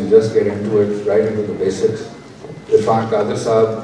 we'll just get into it, right into the basics. Irfan Qadir Saab,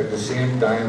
at the same time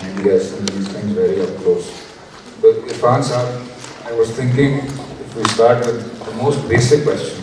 and he has seen these things very up close. So Irfan Saab, I was thinking if we start with the most basic questions.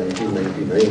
1999,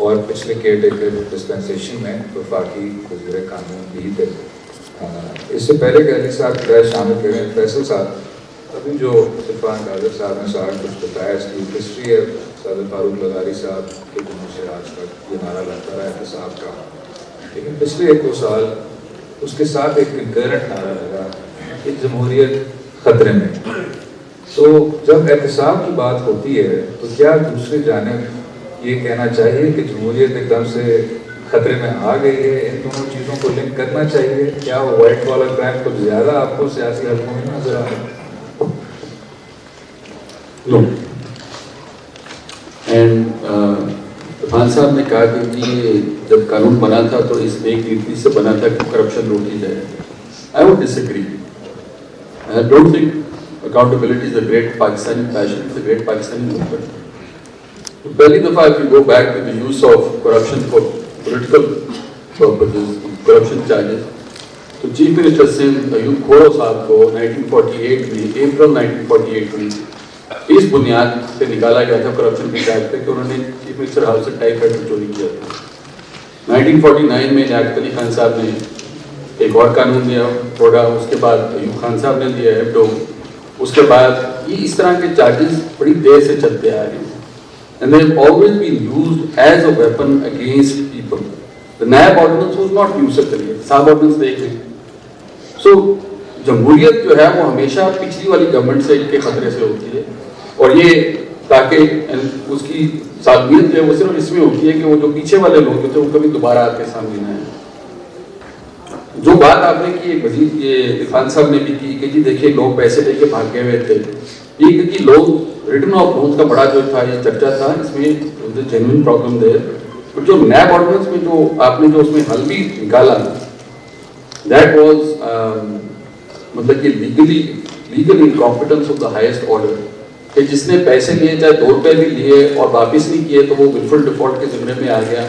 اور پچھلے care taker dispensation میں وفاقی وزیر قانون بھی تھے. اس سے پہلے کہ علی صاحب کی رائے شامل کریں، فیصل صاحب ابھی جو عرفان قادر صاحب نے سارا کچھ بتایا اس کی ہسٹری ہے. صادق فاروق لغاری صاحب کے دنوں سے آج تک یہ نعرہ لگتا رہا احتساب کا، لیکن پچھلے 1-2 سال اس کے ساتھ ایک کنکرنٹ نعرہ لگا کہ جمہوریت خطرے میں. تو جب احتساب کی بات ہوتی ہے تو کیا دوسری جانب یہ کہنا چاہیے کہ جمہوریت ایک دم سے خطرے میں آ گئی ہے؟ ان دونوں چیزوں کو لنک کرنا چاہیے. کیا وائٹ کالر کرائم کچھ زیادہ آپ کو سیاسی حلقوں میں نظر آ رہا ہے؟ نو. اینڈ عرفان صاحب نے کہا کہ یہ جب قانون بنا تھا تو اس میں ایک نیتی سے بنا تھا کہ کرپشن روکی جائے. آئی ووڈ ڈس ایگری. I don't think accountability is a great Pakistani passion, it's a great Pakistani movement. پہلی دفعہ if you go back to the use of corruption for political purposes, corruption charges, تو چیف منسٹر سندھ ایوب کھورو صاحب کو 1948 میں April 1948 میں اس بنیاد پہ نکالا گیا تھا کرپشن کے چارج پہ کہ انہوں نے چیف منسٹر ہاؤس سے ٹائی فائٹر چوری کیا تھا. 1949 میں لیاقت علی خان صاحب نے ایک اور قانون دیا تھوڑا، اس کے بعد ایوب خان صاحب نے دیا ایپٹو. اس کے بعد یہ اس طرح کے چارجز بڑی دیر سے چلتے آ رہے ہیں. And they have always been used as a weapon against people. The NAB ordinance was not used at all. SAB ordinance دیکھ لیں. So جمہوریت جو ہے وہ ہمیشہ پچھلی والی گورنمنٹ سے کے خطرے سے ہوتی ہے، اور یہ تاکہ اس کی سالمیت جو ہے وہ صرف اس میں ہوتی ہے کہ وہ جو پیچھے والے لوگ ہوتے ہیں وہ کبھی دوبارہ آپ کے سامنے نہ آئے. جو بات آپ نے کی وزیر یہ عرفان صاحب نے بھی کی کہ جی دیکھیے لوگ پیسے لے کے بھاگے ہوئے تھے، یہ کہ لوگ ریٹرن آف لونز کا بڑا جو تھا یہ چرچا تھا، اس میں جینوئن پرابلم دے. جو نیب آرڈیننس میں جو آپ نے جو اس میں حل بھی نکالا دیٹ واز مطلب کہ legal incompetence of the highest order, کہ جس نے پیسے لیے چاہے 2 روپے بھی لیے اور واپس نہیں کیے تو وہ ولفل ڈیفالٹ کے ذمے میں آ گیا.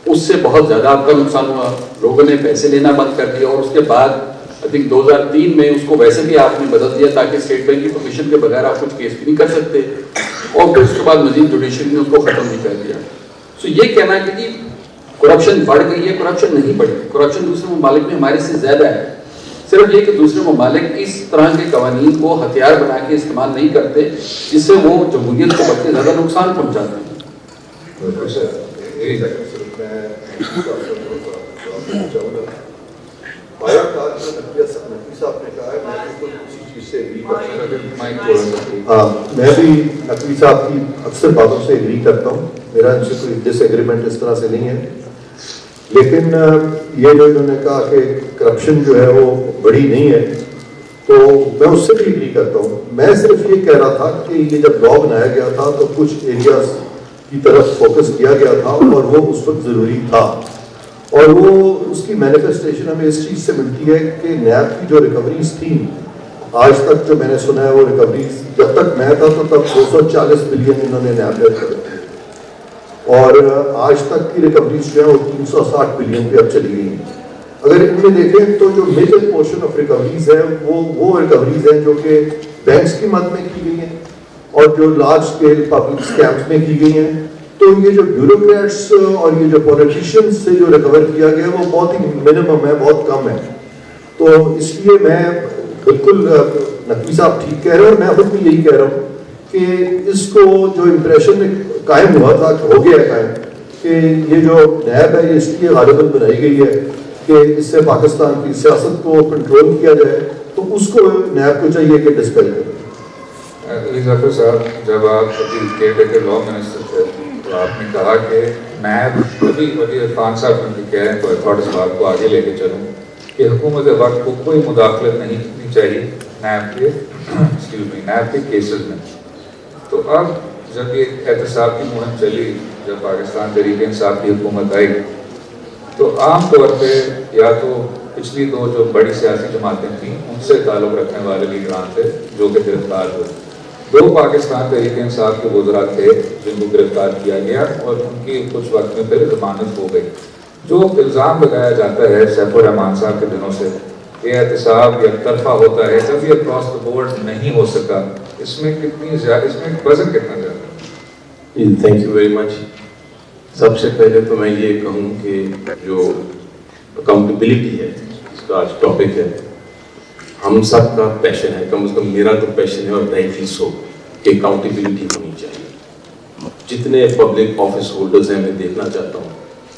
اس سے بہت زیادہ آپ کا نقصان ہوا، لوگوں نے پیسے لینا بند کر دیا. اور اس کے بعد I think 2003 میں اس کو ویسے بھی آپ نے بدل دیا تاکہ اسٹیٹ بینک کی پرمیشن کے بغیر آپ کچھ کیس بھی نہیں کر سکتے، اور پھر اس کے بعد مزید جوڈیشری نے اس کو ختم بھی کر دیا. سو یہ کہنا کہ جی کرپشن بڑھ گئی ہے، کرپشن نہیں بڑھی. کرپشن دوسرے ممالک میں ہمارے سے زیادہ ہے. صرف یہ کہ دوسرے ممالک اس طرح کے قوانین کو ہتھیار بنا کے استعمال نہیں کرتے جس سے وہ جمہوریت کو بلکہ زیادہ نقصان پہنچاتے ہیں. میں بھی نقوی صاحب کی اکثر باتوں سے ایگری کرتا ہوں، میرا ان سے کوئی ڈس ایگریمنٹ اس طرح سے نہیں ہے. لیکن یہ جو انہوں نے کہا کہ کرپشن جو ہے وہ بڑی نہیں ہے، تو میں اس سے بھی ایگری کرتا ہوں. میں صرف یہ کہہ رہا تھا کہ یہ جب لا بنایا گیا تھا تو کچھ ایریاز کی طرف فوکس کیا گیا تھا اور وہ اس وقت ضروری تھا، اور وہ اس کی مینیفیسٹیشن ہمیں اس چیز سے ملتی ہے کہ نیب کی جو ریکوریز تھیں آج تک جو میں نے سنا ہے وہ ریکوریز جب تک میں تھا تو تب 240 بلین انہوں نے نیب نے کر دی، اور آج تک کی ریکوریز جو ہے وہ 360 بلین پہ اب چلی گئی ہیں. اگر ان میں دیکھیں تو جو میجر پورشن آف ریکوریز ہے وہ ریکوریز ہیں جو کہ بینکس کی مد میں کی گئی ہیں اور جو لارج اسکیل پبلک اسکیمس میں کی گئی ہیں. تو یہ جو بیوروکریٹس اور یہ جو پولیٹیشینس سے جو ریکور کیا گیا وہ بہت ہی منیمم ہے، بہت کم ہے. تو اس لیے میں بالکل نقوی صاحب ٹھیک کہہ رہے ہیں، اور میں خود بھی یہی کہہ رہا ہوں کہ اس کو جو امپریشن قائم ہوا تھا ہو گیا ہے قائم کہ یہ جو نیب ہے یہ اس لیے غالباً بنائی گئی ہے کہ اس سے پاکستان کی سیاست کو کنٹرول کیا جائے، تو اس کو نیب کو چاہیے کہ ڈسپیل کرے. علی ظفر صاحب جب آپ ابھی کیئر ٹیکر لا منسٹر تھے تو آپ نے کہا کہ نیب ابھی عرفان صاحب نے کہہ رہے ہیں تو تھوڑا اس بات کو آگے لے کے چلوں کہ حکومت وقت کو کوئی مداخلت نہیں کرنی چاہیے نیب کے کیسز میں. تو اب جب یہ احتساب کی مہم چلی، جب پاکستان تحریک انصاف کی حکومت آئی، تو عام طور پہ یا تو پچھلی 2 جو بڑی سیاسی جماعتیں تھیں ان سے تعلق رکھنے والے لیڈران تھے جو کہ گرفتار ہوئے. 2 پاکستان تحریک انصاف کے وزراء تھے جن کو گرفتار کیا گیا اور ان کی کچھ وقت میں پہلے ضمانت ہو گئی. جو الزام لگایا جاتا ہے سیف الرحمان صاحب کے دنوں سے کہ احتساب یک طرفہ ہوتا ہے، جب یہ اکراس دا بورڈ نہیں ہو سکا، اس میں کتنی زیادہ، اس میں وزن کتنا زیادہ؟ Thank you very much. سب سے پہلے تو میں یہ کہوں کہ جو اکاؤنٹیبلٹی ہے اس کا آج ٹاپک ہے, ہم سب کا پیشن ہے, کم از کم میرا تو پیشن ہے اور رائٹلی سو, کہ اکاؤنٹیبلٹی ہونی چاہیے. جتنے پبلک آفس ہولڈرز ہیں میں دیکھنا چاہتا ہوں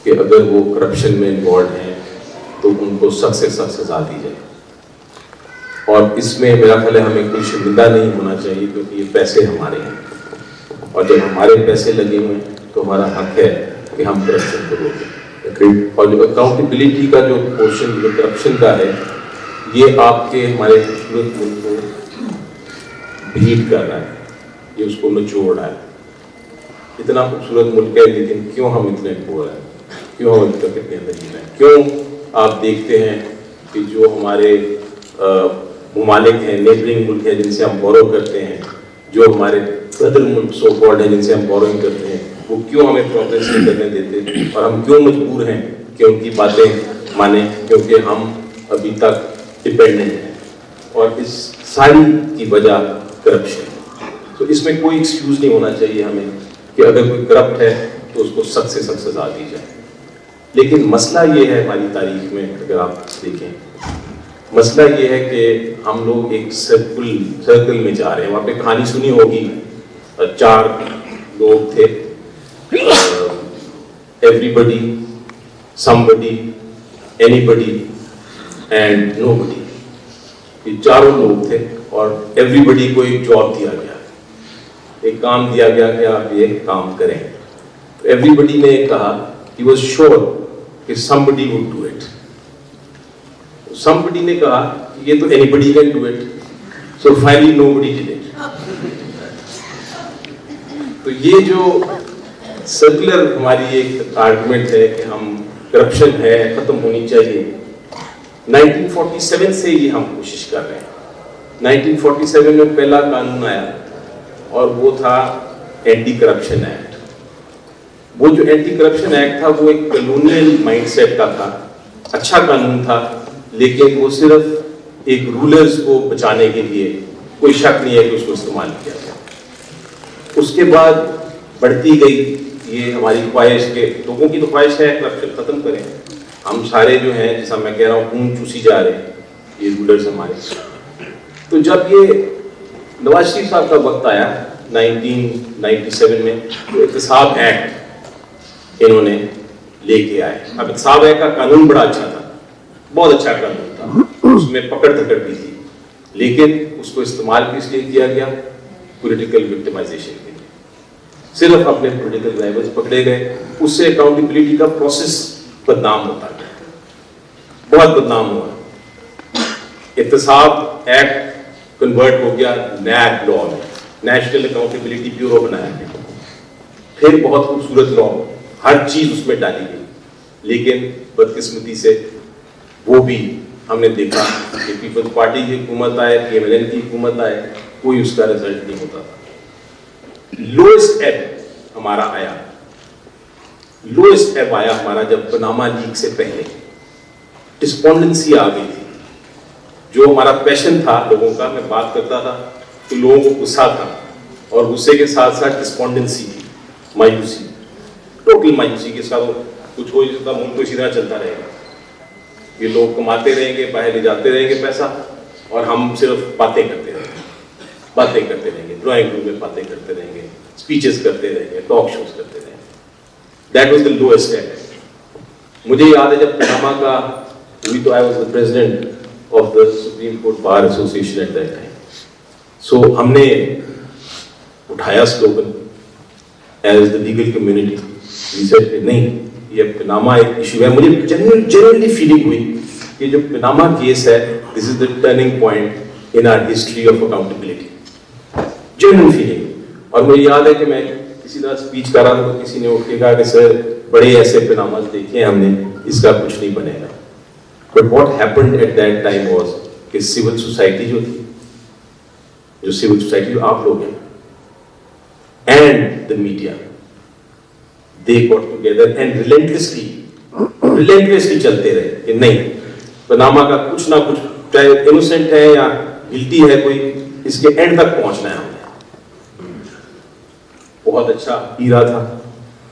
کہ اگر وہ کرپشن میں انوالوڈ ہیں تو ان کو سخت سے سخت سزا دی جائے. اور اس میں میرا خیال ہے ہمیں کوئی شرمندہ نہیں ہونا چاہیے, کیونکہ یہ پیسے ہمارے ہیں اور جب ہمارے پیسے لگے ہوئے ہیں تو ہمارا حق ہے کہ ہم کرپشن کو روکیں. اور جو اکاؤنٹیبلٹی کا جو پورشن جو کرپشن کا ہے, یہ آپ کے ہمارے خوبصورت ملک کو بلیڈ کر رہا ہے, یہ اس کو نچوڑ رہا ہے. اتنا خوبصورت ملک ہے لیکن کیوں ہم اتنے پور ہیں, کیوں ہم اتنے کے اندر جی رہے ہیں. کیوں آپ دیکھتے ہیں کہ جو ہمارے ممالک ہیں, نیبرنگ ملک ہیں جن سے ہم بورو کرتے ہیں, جو ہمارے صدر ملک سو کالڈ ہیں جن سے ہم بورونگ کرتے ہیں, وہ کیوں ہمیں پروگریس نہیں کرنے دیتے اور ہم کیوں مجبور ہیں کہ ان کی باتیں مانیں, کیونکہ ہم ابھی تک ڈپینڈنٹ ہیں. اور اس ساری کی وجہ کرپشن. تو اس میں کوئی ایکسکیوز نہیں ہونا چاہیے ہمیں کہ اگر کوئی کرپٹ ہے تو اس کو سخت سے سخت سزا دی جائے. لیکن مسئلہ یہ ہے ہماری تاریخ میں اگر آپ دیکھیں, مسئلہ یہ ہے کہ ہم لوگ ایک سرکل میں جا رہے ہیں. وہاں پہ کہانی سنی ہوگی, 4 لوگ تھے, everybody, somebody, anybody and nobody. یہ چاروں لوگ تھے اور ایوری بڈی کو ایک جاب دیا گیا, ایک کام دیا گیا کہ آپ یہ کام کریں. ایوری بڈی نے کہا, he was sure کہ somebody would do it. somebody نے کہا یہ تو anybody can do it. so finally nobody did it. تو یہ جو سرکولر ہماری ایک آرگومنٹ ہے کہ ہم کرپشن ہے ختم ہونی چاہیے, 1947 سے یہ ہم کوشش کر رہے ہیں. 1947 میں پہلا قانون آیا اور وہ تھا اینٹی کرپشن ایکٹ. وہ جو اینٹی کرپشن ایکٹ تھا وہ ایک کلونیل مائنڈ سیٹ کا تھا, اچھا قانون تھا, لیکن وہ صرف ایک رولرز کو بچانے کے لیے, کوئی شک نہیں ہے کہ اس کو استعمال کیا گیا. اس کے بعد بڑھتی گئی یہ ہماری خواہش کے, لوگوں کی تو خواہش ہے کرپشن ختم کریں. ہم سارے جو ہیں جیسا میں کہہ رہا ہوں خون چوسی جا رہے ہیں یہ رولرز ہمارے. تو جب یہ نواز شریف صاحب کا وقت آیا 1997 میں, تو احتساب ایکٹ انہوں نے لے کے آئے. اب احتساب ایکٹ کا قانون بڑا اچھا تھا, بہت اچھا قانون تھا, اس میں پکڑ دھکڑ بھی تھی, لیکن اس کو استعمال کس لیے کیا گیا, پولیٹیکل وکٹمائزیشن کے لیے. صرف اپنے پولیٹیکل رائولز پکڑے گئے, اس سے اکاؤنٹیبلٹی کا پروسیس بدنام ہوتا ہے, بہت بدنام ہوا. احتساب ایکٹ کنورٹ ہو گیا نیب لا میں, نیشنل اکاؤنٹیبلٹی بیورو بنایا گیا. پھر بہت خوبصورت لا, ہر چیز اس میں ڈالی گئی, لیکن بدقسمتی سے وہ بھی ہم نے دیکھا کہ پیپلز پارٹی کی حکومت آئے, PMLN کی حکومت آئے, کوئی اس کا رزلٹ نہیں ہوتا تھا. لوئسٹ ایب ہمارا آیا, لوئسٹ ایب آیا ہمارا جب پاناما لیک سے پہلے. ڈسپونڈنسی آ گئی تھی, جو ہمارا پیشن تھا لوگوں کا, میں بات کرتا تھا کہ لوگوں کو غصہ تھا, اور غصے کے ساتھ ساتھ ڈسپونڈنسی تھی, مایوسی, ٹوٹل مایوسی کے ساتھ. کچھ ہو نہیں سکتا, ملک کو اسی طرح چلتا رہے گا, یہ لوگ کماتے رہیں گے, باہر لے جاتے رہیں گے پیسہ, اور ہم صرف باتیں کرتے رہیں گے, باتیں کرتے رہیں گے, ڈرائنگ روم میں باتیں کرتے رہیں گے, اسپیچز کرتے رہیں گے, ٹاک شوز کرتے رہیں گے. دیٹ واز دا لوئسٹ ایب. مجھے یاد ہے جب پاناما کا ہوئی تو I was the president of the supreme court bar association at that time. So ہم نے اٹھایا slogan as the legal community, نہیں یہ پاناما ایک ایشو ہے. مجھے جنرلی فیلنگ ہوئی کہ جو پاناما کیس ہے, this is the turning point in our history of accountability. General feeling. اور مجھے یاد ہے کہ میں کسی طرح اسپیچ کر رہا تھا تو کسی نے اٹھ کے کہا کہ سر بڑے ایسے پاناماز دیکھے ہیں ہم نے, اس کا کچھ نہیں بنے گا. But what happened at that time was کہ سول سوسائٹی جو تھی, جو سول سوسائٹی جو آپ لوگ ہیں, and the media, they got together and relentlessly چلتے رہے کہ نہیں, پاناما کا کچھ نہ کچھ, چاہے انوسنٹ ہے یا گلٹی ہے کوئی, اس کے اینڈ تک پہنچنا ہے ہمیں. بہت اچھا ایرا تھا.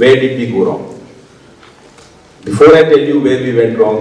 Where did we go wrong? Before I tell you where we went wrong,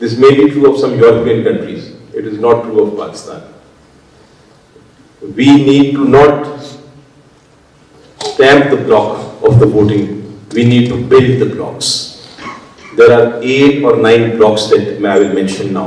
this may be true of some European countries, it is not true of Pakistan. We need to not stamp the block of the voting, we need to build the blocks. There are 8 or 9 blocks that I will mention now,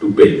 to build.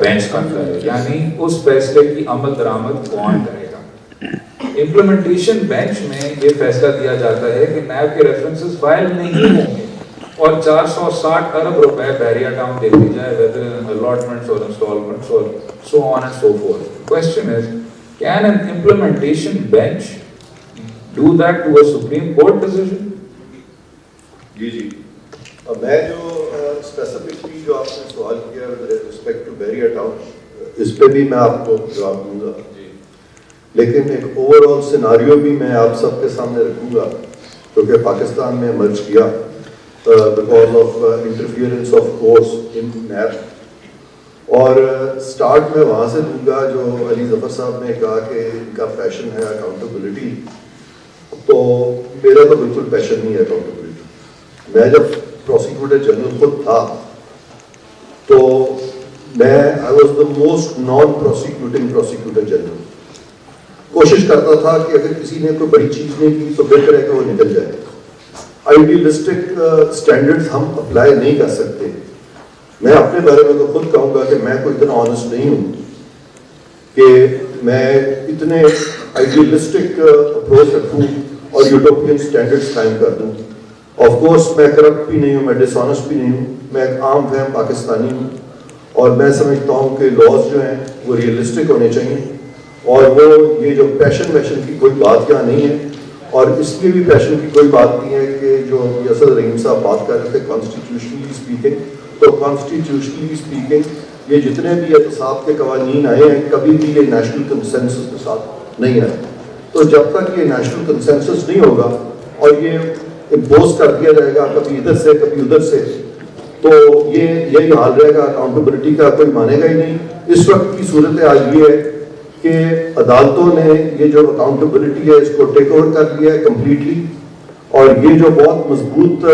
Bench بنتا ہے, یعنی اس فیصلے کی عمل درآمد کون کرے گا. Implementation bench میں یہ فیصلہ دیا جاتا ہے کہ نیب کے ریفرنسز فائل نہیں ہوں گے اور 460 ارب روپے بیریا ٹاؤن دے دی جائے, whether in allotments or installments or so on and so forth. The question is, can an implementation bench do that to a Supreme Court decision? جی میں جو اسپیسیفکلی جو آپ نے سوال کیا with respect to Bahria town, اس پہ بھی میں آپ کو جواب دوں گا, لیکن ایک اوور آل سیناریو بھی میں آپ سب کے سامنے رکھوں گا جو کہ پاکستان میں ایمرج کیا because of interference of course in NAB. اور اسٹارٹ میں وہاں سے دوں گا جو علی ظفر صاحب نے کہا کہ ان کا پیشن ہے اکاؤنٹیبلٹی. تو میرا تو بالکل پیشن نہیں ہے اکاؤنٹیبلٹی. میں جب پروسیکیوٹر جنرل خود تھا تو میں I was the most non prosecuting prosecutor general. کوشش کرتا تھا کہ اگر کسی نے کوئی بڑی چیز نہیں کی تو بہتر ہے کہ وہ نکل جائے. آئیڈیلسٹک اسٹینڈرڈز ہم اپلائی نہیں کر سکتے. میں اپنے بارے میں تو خود کہوں گا کہ میں کوئی اتنا آنیسٹ نہیں ہوں کہ میں اتنے آئیڈیلسٹک اپروچ رکھوں اور یوٹوپین اسٹینڈرڈز قائم کر دوں. آف کورس میں کرپٹ بھی نہیں ہوں, میں ڈس آنیسٹ بھی نہیں ہوں, میں ایک عام فہم پاکستانی ہوں اور میں سمجھتا ہوں کہ لاز جو ہیں وہ ریئلسٹک ہونے چاہیے اور وہ یہ جو پیشن ویشن کی کوئی بات یہاں نہیں ہے. اور اس لیے بھی پیشن کی کوئی بات نہیں ہے کہ جو اسد رحیم صاحب بات کر رہے تھے کانسٹیٹیوشنلی اسپیکنگ, تو کانسٹیٹیوشنلی اسپیکنگ یہ جتنے بھی احتساب کے قوانین آئے ہیں کبھی بھی یہ نیشنل کنسنسس کے ساتھ نہیں آئے. تو جب تک یہ نیشنل کنسنسس نہیں ہوگا اور یہ امپوز کر دیا جائے گا کبھی ادھر سے کبھی ادھر سے, تو یہی حال رہے گا. اکاؤنٹیبلٹی کا کوئی مانے گا ہی نہیں. اس وقت کی صورت حال یہ ہے کہ عدالتوں نے یہ جو اکاؤنٹیبلٹی ہے اس کو ٹیک اوور کر لیا ہے کمپلیٹلی. اور یہ جو بہت مضبوط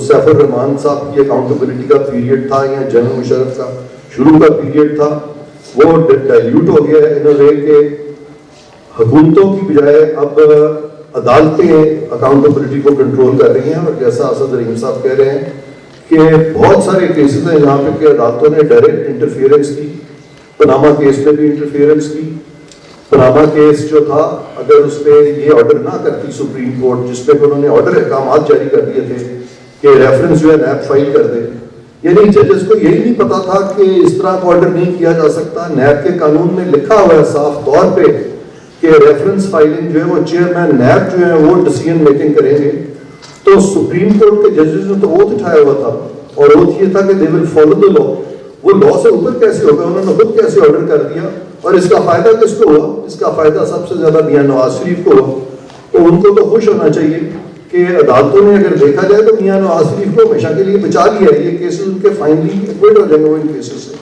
سیف الرحمان صاحب کی اکاؤنٹیبلٹی کا پیریڈ تھا یا جنرل مشرف کا شروع کا پیریڈ تھا, وہ ڈائلیوٹ ہو گیا ہے ان اے وے کہ حکومتوں کی بجائے اب عدالتیں اکاؤنٹیبلٹی کو کنٹرول کر رہی ہیں. اور جیسا اسد رحیم صاحب کہہ رہے ہیں کہ بہت سارے کیسز ہیں جہاں پہ کہ عدالتوں نے ڈائریکٹ انٹرفیئرنس کی. پناما کیس میں بھی انٹرفیئرنس کی. پناما کیس جو تھا اگر اس پہ یہ آرڈر نہ کرتی سپریم کورٹ جس پہ انہوں نے آرڈر احکامات جاری کر دیے تھے کہ ریفرنس جو ہے نیب فائل کر دے, یعنی ججز کو یہی نہیں پتا تھا کہ اس طرح کا آرڈر نہیں کیا جا سکتا. نیب کے قانون میں لکھا ہوا ہے صاف طور پہ کہ ریفرنس فائلنگ جو ہے وہ چیئرمین نیب جو ہے وہ ڈیسیژن میکنگ کریں گے. تو سپریم کورٹ کے ججز نے تو اوتھ اٹھایا ہوا تھا اور اوتھ یہ تھا کہ دے ول فالو دا لا. وہ لا سے اوپر کیسے ہوگا, انہوں نے خود کیسے آرڈر کر دیا. اور اس کا فائدہ کس کو ہوا؟ اس کا فائدہ سب سے زیادہ میاں نواز شریف کو ہوا. تو ان کو تو خوش ہونا چاہیے کہ عدالتوں نے اگر دیکھا جائے تو میاں نواز شریف کو ہمیشہ کے لیے بچا لیا ہے. یہ کیسز ان کے فائنلی ایکویٹ ہو جائیں گے وہ ان کیسز سے.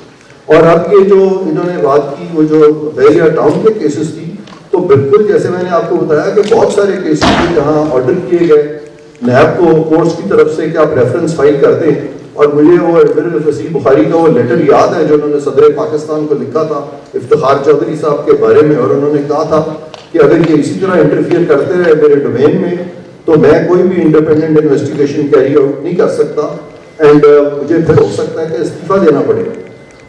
اور اب یہ جو انہوں نے بات کی وہ جو بیریا ٹاؤن کے کیسز کی, تو بالکل جیسے میں نے آپ کو بتایا کہ بہت سارے کیسز ہیں جہاں آرڈر کیے گئے نیب کو کورٹس کی طرف سے کہ آپ ریفرنس فائل کر دیں. اور مجھے وہ ایڈمرل فصیح بخاری کا وہ لیٹر یاد ہے جو انہوں نے صدر پاکستان کو لکھا تھا افتخار چودھری صاحب کے بارے میں, اور انہوں نے کہا تھا کہ اگر یہ اسی طرح انٹرفیئر کرتے رہے میرے ڈومین میں تو میں کوئی بھی انڈیپینڈنٹ انویسٹیگیشن کیری آؤٹ نہیں کر سکتا اینڈ مجھے پھر ہو سکتا ہے کہ استعفیٰ دینا پڑے.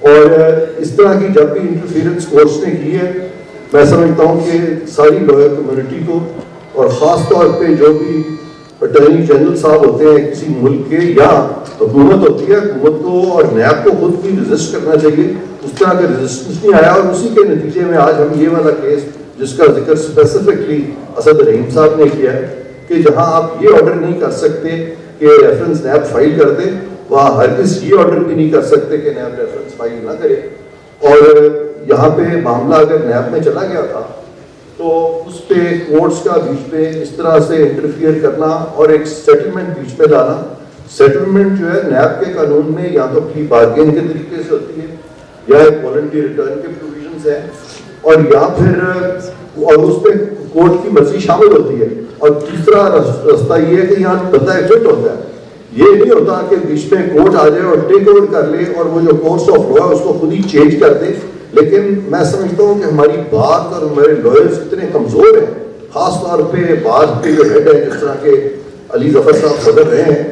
اور اس طرح کی جب بھی انٹرفیئرنس کورٹس نے کی ہے, میں سمجھتا ہوں کہ ساری لوئر کمیونٹی کو اور خاص طور پہ جو بھی اٹارنی جنرل صاحب ہوتے ہیں کسی ملک کے یا حکومت ہوتی ہے, حکومت کو اور نیب کو خود بھی ریزسٹ کرنا چاہیے. اس طرح کا ریزسٹنس نہیں آیا اور اسی کے نتیجے میں آج ہم یہ والا کیس جس کا ذکر اسپیسیفکلی اسد رحیم صاحب نے کیا ہے کہ جہاں آپ یہ آرڈر نہیں کر سکتے کہ ریفرنس نیب فائل کر دے, وہاں ہرگز یہ آرڈر بھی نہیں کر سکتے کہ نیب ریفرنس فائل نہ کرے. اور یہاں پہ معاملہ اگر نیب میں چلا گیا تھا تو اس پہ کورٹس کا بیچ میں اس طرح سے انٹرفیئر کرنا اور ایک سیٹلمنٹ بیچ میں لانا. سیٹلمنٹ جو ہے نیب کے قانون میں یا تو پلی بارگین کے طریقے سے ہوتی ہے یا ایک والنٹری ریٹرن کے پروویژنس ہیں, اور یا پھر اور اس پہ کورٹ کی مرضی شامل ہوتی ہے. اور تیسرا راستہ یہ ہے کہ یہاں بندہ ایکٹ ہوتا ہے. یہ نہیں ہوتا کہ بیچ میں کورٹ آ جائے اور ٹیک اوور کر لے اور وہ جو کورس آف لا ہے اس کو خود ہی چینج کر دے. لیکن میں سمجھتا ہوں کہ ہماری بات اور ہمارے لائرز اتنے کمزور ہیں, خاص طور پہ بات کے جو ہیڈ ہے جس طرح کے علی ظفر صاحب صدر رہے ہیں,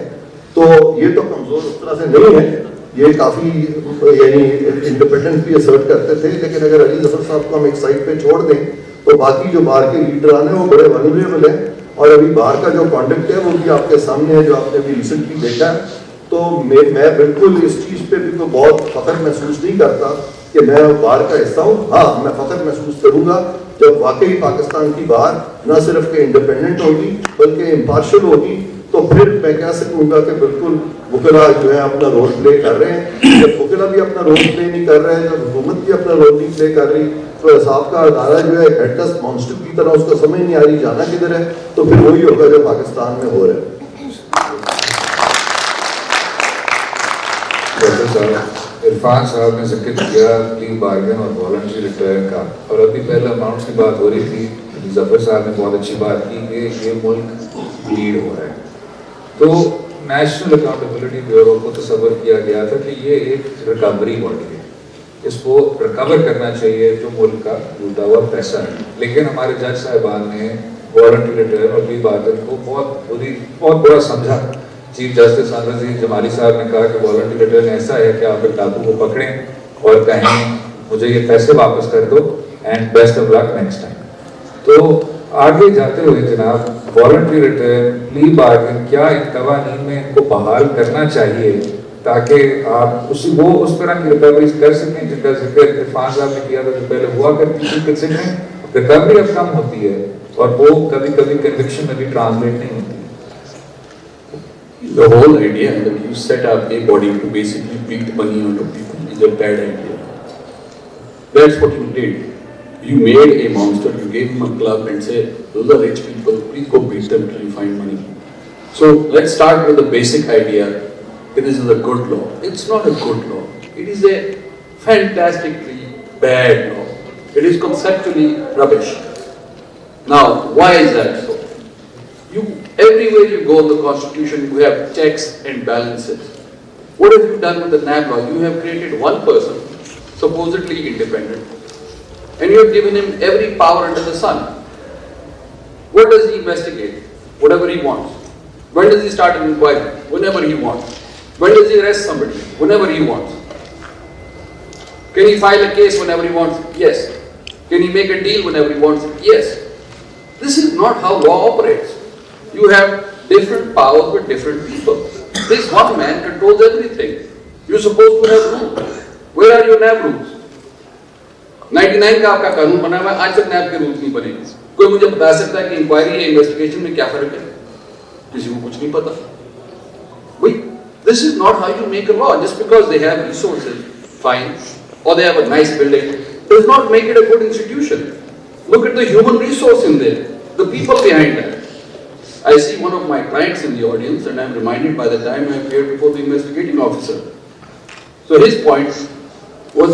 تو یہ تو کمزور اس طرح سے نہیں ہے. یہ کافی یعنی انڈیپینڈنس بھی اسرٹ کرتے تھے, لیکن اگر علی ظفر صاحب کو ہم ایک سائڈ پہ چھوڑ دیں تو باقی جو باہر کے لیڈران ہیں وہ بڑے ونریبل ہیں, اور ابھی باہر کا جو کانڈکٹ ہے وہ بھی آپ کے سامنے ہے جو آپ نے ابھی ریسنٹلی دیکھا ہے. تو میں بالکل اس چیز پہ بھی تو بہت فخر محسوس نہیں کرتا کہ میں باہر کا حصہ ہوں. ہاں میں فخر محسوس کروں گا جب واقعی پاکستان کی باہر نہ صرف کہ انڈیپینڈنٹ ہوگی بلکہ امپارشل ہوگی, تو پھر میں کہہ سکوں گا کہ بالکل وکلا جو ہے اپنا رول پلے کر رہے ہیں. جب وکلا بھی اپنا رول پلے نہیں کر رہے ہیں, جب حکومت بھی اپنا رول نہیں پلے کر رہی, تو حساب کا ادارہ جو ہے ہیڈلس مانسٹر کی طرح اس کو سمجھ نہیں آ رہی جانا کدھر ہے, تو پھر وہی ہوگا جو پاکستان میں ہو رہا ہے. ڈاکٹر صاحب, عرفان صاحب نے ذکر کیا پلی بارگن اور والنٹری ریٹرن کا, اور ابھی پہلے اماؤنٹس کی بات ہو رہی تھی, ظفر صاحب نے بہت اچھی بات کی کہ یہ ملک لیڈ ہو رہا ہے. تو نیشنل اکاؤنٹیبلٹی بیورو کو تصور کیا گیا تھا کہ یہ ایک ریکوری باڈی ہے, اس کو ریکور کرنا چاہیے جو ملک کا لوٹا ہوا پیسہ ہے. لیکن ہمارے جج صاحبان نے والنٹری ریٹرن اور پلی بارگن کو بہت برا سمجھا. چیف جسٹس انور عزیز جمالی صاحب نے کہا کہ والنٹری ریٹرن ایسا ہے کہ آپ ایک ڈاکو کو پکڑیں اور کہیں مجھے یہ پیسے واپس کر دو and best of luck next time. تو آگے جاتے ہوئے جناب, والنٹری ریٹرن, پلی بارگن, کیا ان قوانین میں ان کو بحال کرنا چاہیے تاکہ آپ وہ اس طرح کی ریکوریز کر سکیں جن کا ذکر عرفان صاحب نے کیا تھا جو پہلے ہوا کرتی تھی, کر سکیں ریکوری اب کم ہوتی ہے اور وہ کبھی کبھی کنوکشن میں بھی ٹرانسلیٹ نہیں ہوتی. The whole idea that you set up a body to basically beat money out of people is a bad idea. That's what you did. You made a monster, you gave him a club and said, those are rich people, please go beat them till you find money. So let's start with the basic idea that this is a good law. It's not a good law. It is a fantastically bad law. It is conceptually rubbish. Now, why is that so? Everywhere you go in the constitution, you have checks and balances. What have you done with the NAB law? You have created one person, supposedly independent, and you have given him every power under the sun. What does he investigate? Whatever he wants. When does he start an inquiry? Whenever he wants. When does he arrest somebody? Whenever he wants. Can he file a case whenever he wants? Yes. Can he make a deal whenever he wants? Yes. This is not how law operates. You have different powers with different people. This one man controls everything. You're supposed to have rules. Where are your NAB rules? 99 کا آپ کا قانون بنا ہوا ہے, آج تک NAB کے رولز نہیں بنے. کوئی مجھے بتا سکتا ہے کہ انکوائری یا انویسٹیگیشن میں کیا فرق ہے؟ کسی کو کچھ نہیں پتا. This is not how you make a law. Just because they have resources, fine, or they have a nice building, does not make it a good institution. Look at the human resource in there, the people behind that. I see one of my clients in the audience and I am reminded by the time I appeared before the investigating officer. So his point was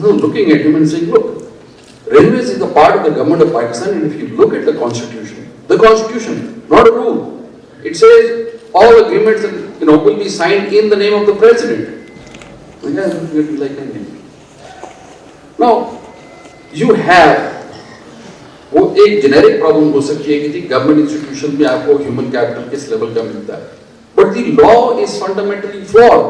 So looking at him and saying, look, railways is a part of the government of Pakistan, and if you look at the constitution, not a rule, it says all agreements will be signed in the name of the president. Like that. Now, you have وہ ایک generic problem ہو سکتی ہے کہ جی government institution میں آپ کو human capital کس level کا ملتا ہے, but the law is fundamentally flawed.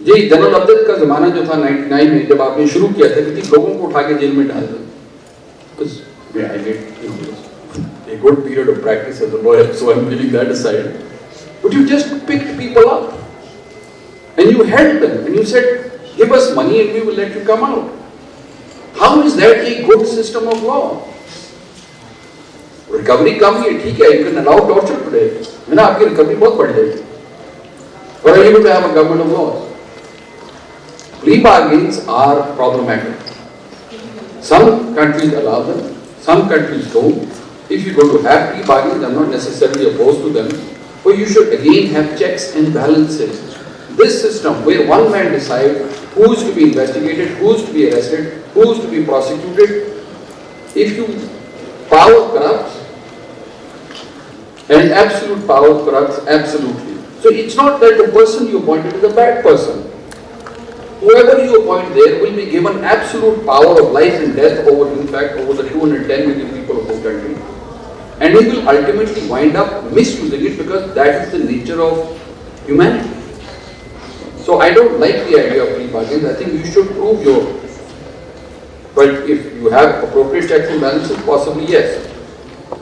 جی جنرل عبدت کا زمانہ جو تھا 99 میں جب آپ نے شروع کیا تھا کہ لوگوں کو اٹھا کے جیل میں ڈال دو, I get a good period of practice as a lawyer, so I'm leaving that aside. But you just picked people up and you held them and you said, give us money and we will let you come out. How is that a good system of law? Recovery کم ہے, ٹھیک ہے, you can allow torture today. ہے نا, آپ کی recovery بہت بڑھ جائے گی. But are you going to have a government of laws? Plea bargains are problematic. Some countries allow them, some countries don't. If you're going to have plea bargains, I'm not necessarily opposed to them, but you should again have checks and balances. This system where one man decides who is to be investigated, who is to be arrested, who is to be prosecuted, if you power corrupts, and absolute power corrupts absolutely. So it's not that the person you appointed is a bad person. Whoever you appoint there will be given absolute power of life and death over, in fact, over the 210 million people of this country. and he will ultimately wind up misusing it because that is the nature of humanity. So I don't like the idea of plea bargains. I think you should prove your, but if you have appropriate checks and balances, possibly yes.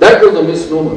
that was a misnomer.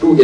to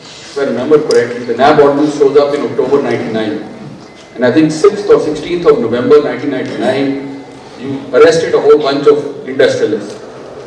if I remember correctly, the NAB ordinance shows up in October 99, and I think 6th or 16th of November 1999, you arrested a whole bunch of industrialists.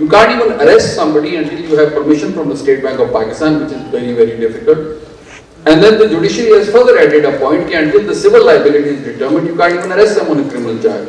You can't even arrest somebody until you have permission from the State Bank of Pakistan, which is very, very difficult. And then the judiciary has further added a point that until the civil liability is determined, you can't even arrest someone in criminal charge.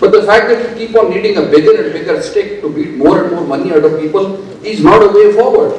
But the fact that you keep on needing a bigger and bigger stick to beat more and more money out of people is not a way forward.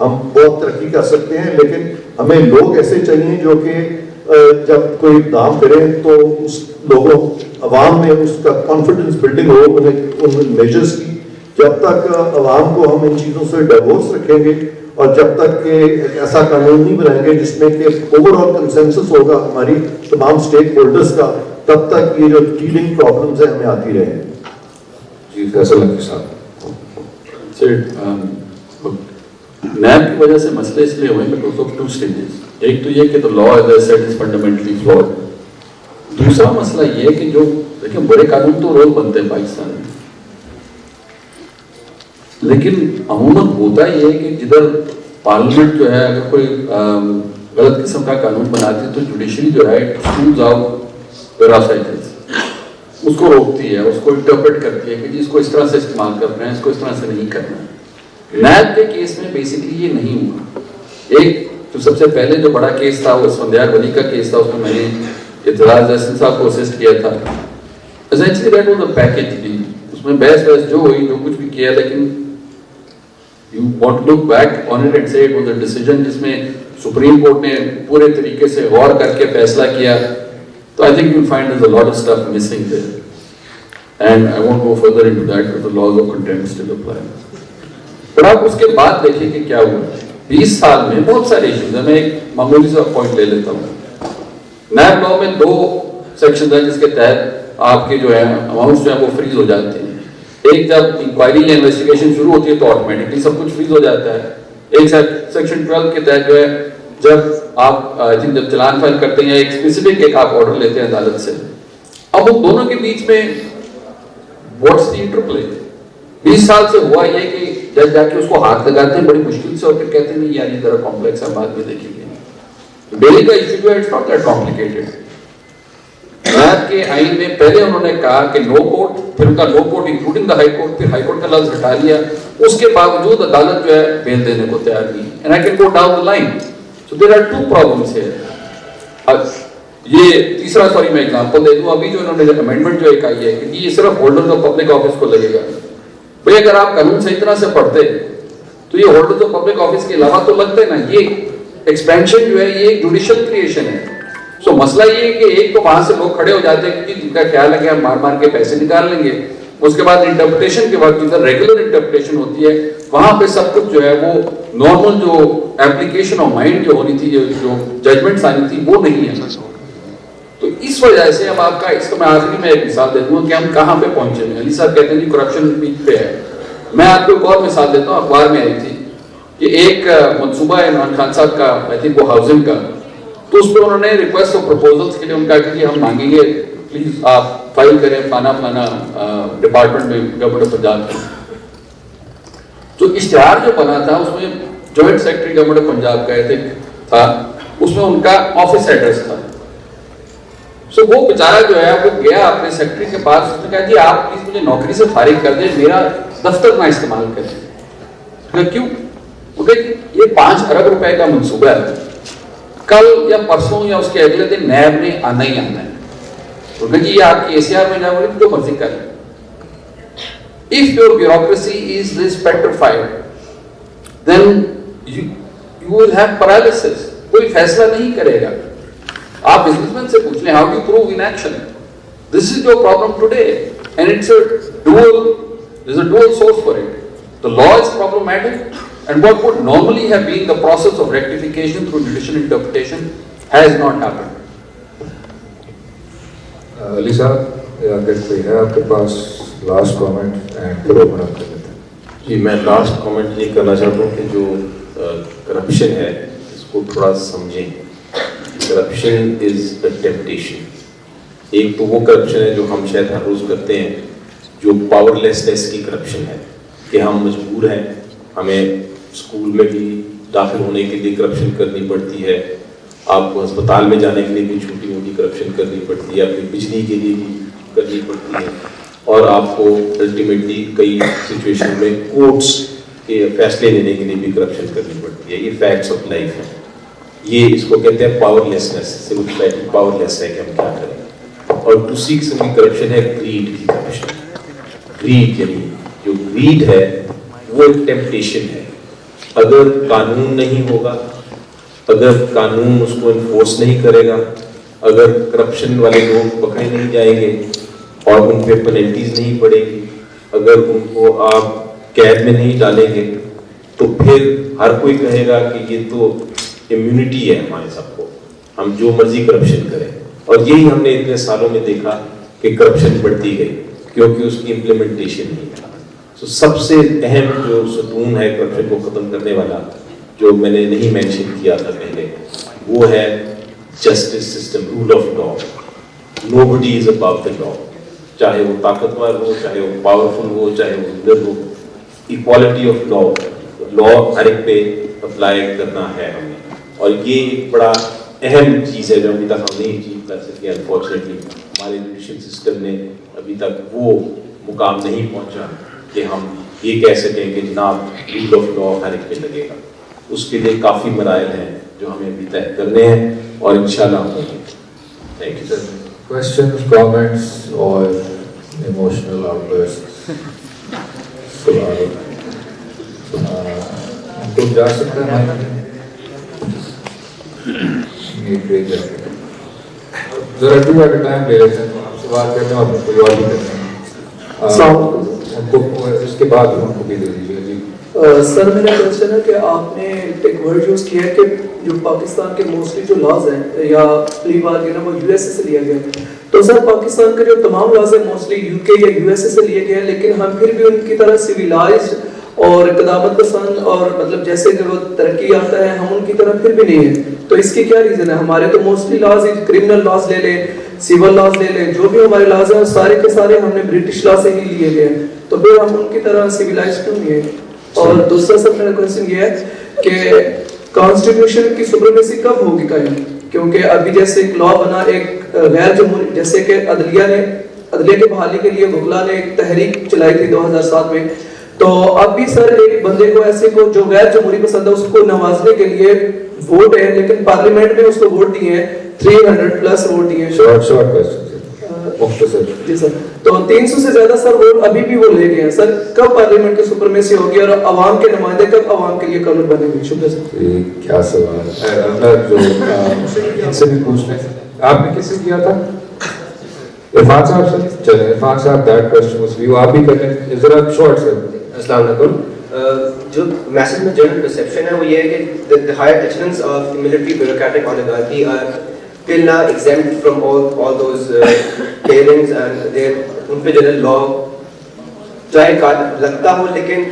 ہم بہت ترقی کر سکتے ہیں، لیکن ہمیں لوگ ایسے چاہیے جو کہ جب کوئی اقدام کریں تو اس لوگوں عوام میں اس کا کانفیڈنس بلڈنگ ہو ان میجرز کی. جب تک عوام کو ہم ان چیزوں سے ڈائیورس رکھیں گے اور جب تک کہ ایک ایسا قانون نہیں بنائیں گے جس میں کہ اوور آل کنسنسس ہوگا ہماری تمام اسٹیک ہولڈرس کا، تب تک یہ جو ٹیلنگ پرابلمز ہیں ہمیں آتی رہیں. جی فیصل حنفی صاحب. نیب کی وجہ سے مسئلے اس لیے ہوئے بیکاز آف 2 stages. ایک تو یہ کہ the law as I said is fundamentally flawed. دوسرا مسئلہ یہ کہ جو دیکھیں بڑے قانون تو روز بنتے ہیں پاکستان میں، لیکن عموماً ہوتا یہ ہے کہ جدھر پارلیمنٹ جو ہے اگر کوئی غلط قسم کا قانون بناتی ہے تو جوڈیشری جو ہے اس کو روکتی ہے، اس کو انٹرپریٹ کرتی ہے کہ جی اس کو اس طرح سے استعمال کرنا ہے، اس کو اس طرح سے نہیں کرنا ہے. نیب کے کیس میں بیسیکلی یہ نہیں ہوا. ایک جو سب سے پہلے جو بڑا کیس تھا وہ اسفندیار ولی کا کیس تھا، اس میں میں نے اعتراض احسن صاحب کو اسسٹ کیا تھا. Essentially that was a package deal. اس میں بحث جو ہوئی جو کچھ بھی کیا، لیکن you want to look back on it and say it was a decision جس میں سپریم کورٹ نے پورے طریقے سے غور کر کے فیصلہ کیا. تو I think you'll find there's a lot of stuff missing there. And I won't go further into that because the laws of contempt still apply. پر آپ اس کے بعد دیکھیں کہ کیا ہوا. 20 سال میں بہت سارے ایشوز ہیں. میں ایک معمولی سا پوائنٹ لے لیتا ہوں. نیب لاء میں 2 سیکشن ہیں جس کے تحت آپ کے جو ہے اماؤنٹس جو ہیں وہ فریز ہو جاتے ہیں. ایک جب انکوائری یا انویسٹیگیشن شروع ہوتی ہے تو آٹومیٹکلی سب کچھ فریز ہو جاتا ہے. ایک سیکشن 12 کے تحت جو ہے جب آپ جب چلان فائل کرتے ہیں یا ایک اسپیسیفک ایک آپ آرڈر لیتے ہیں عدالت سے. اب ان دونوں کے بیچ میں واٹس دی انٹرپلے. 20 سال سے ہوا یہ کہ جج جا کے اس کو ہاتھ لگاتے ہیں بڑی مشکل سے اور پھر کہتے ہیں نہیں یار یہ ذرا کمپلیکس ہے، بعد میں دیکھیں گے. بیل کا ایشو جو ہے it's not that complicated. NAB کے آئین میں پہلے انہوں نے کہا کہ نو کورٹ، پھر ان کا no court including the high court, پھر ہائی کورٹ کا لفظ ہٹا لیا. اس کے باوجود عدالت جو ہے بیل دینے کو تیار نہیں. And I can go down the line. So there are 2 problems here. یہ تیسرا میں ایگزامپل دے دوں. ابھی جو انہوں نے امینڈمنٹ جو ایک آئی ہے کہ یہ صرف ہولڈرز آف پبلک آفس کو لگے گا. بھئی اگر آپ قانون صحیح طرح سے پڑھتے تو یہ ہولڈرز آف پبلک آفس کے علاوہ تو لگتے نا. یہ ایکسپینشن جو ہے یہ ایک جوڈیشل کریشن ہے. سو مسئلہ یہ ہے کہ ایک تو وہاں سے لوگ کھڑے ہو جاتے ہیں کہ جن کا خیال ہے کہ ہم مار مار کے پیسے نکال لیں گے. اس کے بعد انٹرپریٹیشن کے وقت جدھر ریگولر انٹرپریٹیشن ہوتی ہے وہاں پہ سب کچھ جو ہے وہ نارمل جو ایپلیکیشن آف مائنڈ جو ہونی تھی، جو ججمنٹس آنی تھی وہ نہیں ہے. تو اس وجہ سے اب آپ کا اس کا میں آخری میں ایک مثال دے دوں کہ ہم کہاں پہ پہنچے ہیں. علی صاحب کہتے ہیں کہ کرپشن پیک پہ ہے. میں آپ کو ایک اور مثال دیتا ہوں. اخبار میں آئی تھی کہ ایک منصوبہ ہے عمران خان صاحب کا، آئی تھنک وہ ہاؤسنگ کا. تو اس پہ انہوں نے ریکویسٹ اور پروپوزلس کے لیے ان کا کہ ہم مانگیں گے پلیز آپ فائل کریں فلانا ڈپارٹمنٹ میں گورنمنٹ آف پنجاب میں. جو اشتہار جو بنا تھا اس میں joint secretary government of Punjab کا تھا، اس میں ان کا آفس ایڈریس تھا. سو وہ بیچارہ جو ہے وہ گیا اپنے سیکرٹری کے پاس. اس نے کہا جی آپ پلیز مجھے نوکری سے فارغ کر دیں، میرا دفتر نہ استعمال کریں. کیوں؟ یہ 5 ارب روپے کا منصوبہ ہے. کل یا پرسوں یا اس کے اگلے دن نیب نے آنا ہی آنا ہے. کیونکہ جی آپ کی ACR میں جاؤ گے جو مرضی کر لیں. If your bureaucracy is this petrified, then you will have paralysis. کوئی فیصلہ نہیں کرے گا. آپ بزنس مین سے پوچھ لیں how do you prove inaction? This is your problem today, and it's there's a dual source for it. The law is problematic, and what would normally have been the process of rectification through judicial interpretation has not happened. علی صاحب اگر کوئی ہے آپ کے پاس last comment and پھر open up کر لیتے ہیں. جی میں لاسٹ کامنٹ یہ کرنا چاہتا ہوں کہ جو کرپشن ہے اس کو تھوڑا سمجھیں. کرپشن از اے ٹیمپٹیشن. ایک تو وہ کرپشن ہے جو ہم شاید ہر روز کرتے ہیں جو پاور لیسنس کی کرپشن ہے کہ ہم مجبور ہیں، ہمیں اسکول میں بھی داخل ہونے کے لیے کرپشن کرنی پڑتی ہے، آپ کو ہسپتال میں جانے کے لیے بھی چھٹیوں کی کرپشن کرنی پڑتی ہے، اپنی بجلی کے لیے بھی کرنی پڑتی ہے، اور آپ کو الٹیمیٹلی کئی سچویشن میں کورٹس کے فیصلے لینے کے لیے بھی کرپشن کرنی پڑتی ہے. یہ فیکٹس آف لائف ہیں. یہ اس کو کہتے ہیں پاور لیسنس. صرف پاور لیس ہے کہ ہم کیا کریں. اور دوسری قسم کی کرپشن ہے گریڈ کی کرپشن. گریڈ یعنی جو گریڈ ہے وہ ایک ٹیمپٹیشن ہے. اگر قانون نہیں ہوگا, اگر قانون اس کو انفورس نہیں کرے گا, اگر کرپشن والے لوگ پکڑے نہیں جائیں گے اور ان پہ پینلٹیز نہیں پڑے گی, اگر ان کو آپ قید میں نہیں ڈالیں گے, تو پھر ہر کوئی کہے گا کہ یہ تو امیونٹی ہے ہمارے سب کو, ہم جو مرضی کرپشن کریں. اور یہی ہم نے اتنے سالوں میں دیکھا کہ کرپشن بڑھتی گئی کیونکہ اس کی امپلیمنٹیشن نہیں تھا. تو سب سے اہم جو ستون ہے کرپشن کو ختم کرنے والا, جو میں نے نہیں مینشن کیا تھا پہلے, وہ ہے justice system, rule of law. Nobody is above the law, چاہے وہ طاقتور ہو, چاہے وہ پاورفل ہو, چاہے وہ لیڈر ہو. ایکوالٹی آف لا, لا ہر ایک پہ اپلائی کرنا ہے ہمیں. اور یہ ایک بڑا اہم چیز ہے جو ابھی تک ہم نہیں اچیو کر سکے. انفارچونیٹلی ہمارے ایجوکیشن سسٹم نے ابھی تک وہ مقام نہیں پہنچا کہ ہم یہ کہہ سکیں کہ جناب رول آف لا ہر ایک پہ لگے گا. اس کے لیے کافی مراحل ہیں جو ہمیں ابھی طے کرنے ہیں اور انشاءاللہ ہوں گے. Thank you sir. Questions, comments, or emotional outbursts? تو جا سکتا ہے ذرا ٹو ایٹ اے ٹائم لے لیتے ہیں, آپ سے بات کرتے ہیں اور کوئی اور بھی کرتے ہیں. ان کو اس کے بعد ان کو بھی دے دیجیے. جی سر, میرا کوشچن ہے کہ آپ نے ایک ورڈ یوز کیا ہے کہ جو پاکستان کے موسٹلی جو لاز ہیں یا پلی بارگین وہ یو ایس اے سے لیا گیا ہے. تو سر پاکستان کے جو تمام لاز ہیں موسٹلی یو کے یا یو ایس اے سے لیے گئے ہیں, لیکن ہم پھر بھی ان کی طرح سویلائزڈ اور اقدامت پسند اور مطلب جیسے کہ وہ ترقی یافتہ ہے, ہم ان کی طرح پھر بھی نہیں ہیں. تو اس کی کیا ریزن ہے؟ ہمارے تو موسٹلی لاز, کرمنل لاز لے لیں, سیول لاز لے لیں, جو بھی ہمارے لاز ہیں سارے کے سارے ہم نے برٹش لا سے ہی لیے گئے ہیں. تو پھر ہم ان کی طرح سویلائزڈ کیوں نہیں ہیں؟ اور دوسرا سب میرا کوشچن یہ ہے کہ کانسٹیٹیوشن کی سپریمیسی کب ہوگی قائم؟ کیونکہ ابھی جیسے ایک لا بنا ایک غیر جمہوری, جیسے کہ عدلیہ کے بحالی کے لیے بھگلا نے ایک تحریک چلائی تھی 2007 میں, تو اب بھی سر ایک بندے کو ایسے کو جو غیر جمہوری پسند ہے اس کو نوازنے کے لیے ووٹ ہے, لیکن پارلیمنٹ میں اس کو ووٹ دیے ہیں 300+ ووٹ دیے ہیں. شارٹ کوسچن جی سر, تو 300 سے زیادہ سر ووٹ ابھی بھی وہ لے گئے ہیں. سر کب پارلیمنٹ کی سپریمیسی ہوگی اور عوام کے نمائندے کب عوام کے لیے قانون بنے گے؟ شکریہ سر. کیا سوال ہے جو ان سے بھی پوچھ لیں. آپ نے کس سے کیا تھا؟ عرفان صاحب سے. چلیں عرفان صاحب, دیٹ کوسچن واز یو. آپ بھی کر لیں ذرا شارٹ سر. السلام علیکم. جو میسج میں جنرل پرسیپشن ہے وہ یہ ہے کہ the higher echelons of the military bureaucratic oligarchy are till now exempt from all those pairings and they ان پہ جنرل لا چاہے لگتا ہو لیکن